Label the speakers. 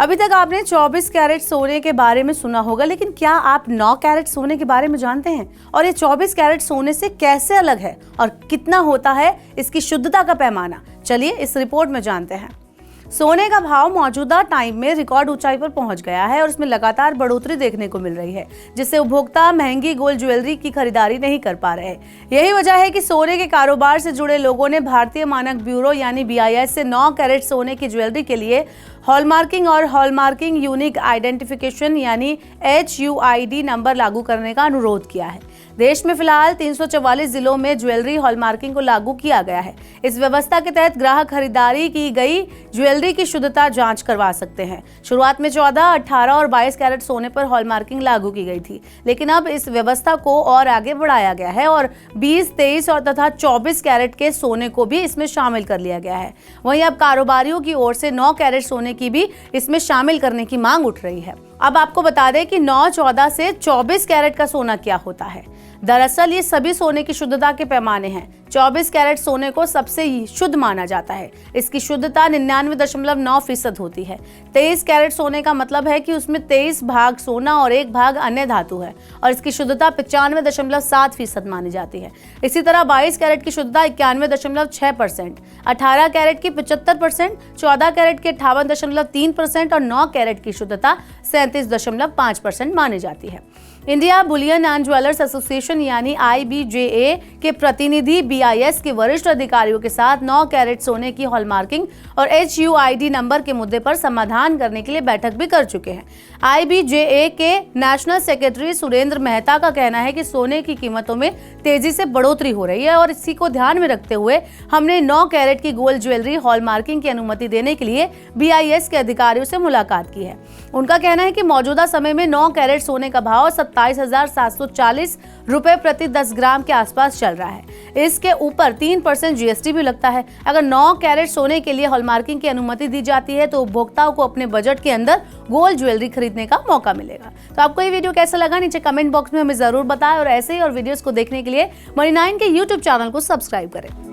Speaker 1: अभी तक आपने 24 कैरेट सोने के बारे में सुना होगा, लेकिन क्या आप 9 कैरेट सोने के बारे में जानते हैं? और ये 24 कैरेट सोने से कैसे अलग है और कितना होता है इसकी शुद्धता का पैमाना? चलिए इस रिपोर्ट में जानते हैं। सोने का भाव मौजूदा टाइम में रिकॉर्ड ऊंचाई पर पहुंच गया है और इसमें लगातार बढ़ोतरी देखने को मिल रही है, जिससे उपभोक्ता महंगी गोल्ड ज्वेलरी की खरीदारी नहीं कर पा रहे हैं। यही वजह है कि सोने के कारोबार से जुड़े लोगों ने भारतीय मानक ब्यूरो यानी BIS से 9 कैरेट सोने की ज्वेलरी के लिए हॉलमार्किंग और हॉलमार्किंग यूनिक आइडेंटिफिकेशन यानी HUID नंबर लागू करने का अनुरोध किया है। देश में फिलहाल 344 जिलों में ज्वेलरी हॉलमार्किंग को लागू किया गया है। इस व्यवस्था के तहत ग्राहक खरीदारी की गई ज्वेलरी की शुद्धता जांच करवा सकते हैं। शुरुआत में 14, 18 और 22 कैरेट सोने पर हॉलमार्किंग लागू की गई थी, लेकिन अब इस व्यवस्था को और आगे बढ़ाया गया है और 20, 23 और तथा 24 कैरेट के सोने को भी इसमें शामिल कर लिया गया है। वहीं अब कारोबारियों की ओर से 9 कैरेट सोने की भी इसमें शामिल करने की मांग उठ रही है। अब आपको बता दें कि 9, 14 से 24 कैरेट का सोना क्या होता है। दरअसल ये सभी सोने की शुद्धता के पैमाने हैं। 24 कैरेट सोने को सबसे शुद्ध माना जाता है। इसकी शुद्धता 99.9% होती है। 23 कैरेट सोने का मतलब है कि उसमें 23 भाग सोना और 1 भाग अन्य धातु है और इसकी शुद्धता 95.7% मानी जाती है। इसी तरह 22 कैरेट की शुद्धता 91.6%, 18 कैरेट की 75%, 14 कैरेट की 58.3% और 9 कैरेट की शुद्धता 37.5% मानी जाती है। India Boolean and jewellers association यानी IBJA के प्रतिनिधि BIS के वरिष्ठ अधिकारियों के साथ 9 कैरेट सोने की हॉलमार्किंग और HUID नंबर के मुद्दे पर समाधान करने के लिए बैठक भी कर चुके हैं। IBJA के नेशनल सेक्रेटरी सुरेंद्र मेहता का कहना है कि सोने की कीमतों में तेजी से बढ़ोतरी हो रही है और इसी को ध्यान में रखते हुए हमने 9 कैरेट की गोल्ड ज्वेलरी हॉलमार्किंग की अनुमति देने के लिए BIS के अधिकारियों से मुलाकात की है। उनका कहना है कि मौजूदा समय में 9 कैरेट सोने का भाव 27,740 रुपए प्रति 10 ग्राम के आसपास चल रहा है। इसके ऊपर 3% GST भी लगता है। अगर 9 कैरेट सोने के लिए हॉलमार्किंग की अनुमति दी जाती है तो उपभोक्ताओं को अपने बजट के अंदर गोल्ड ज्वेलरी खरीदने का मौका मिलेगा। तो आपको ये वीडियो कैसा लगा नीचे कमेंट बॉक्स में हमें जरूर बताएं और ऐसे ही और वीडियोस को देखने के लिए Money9 के YouTube चैनल को सब्सक्राइब करें।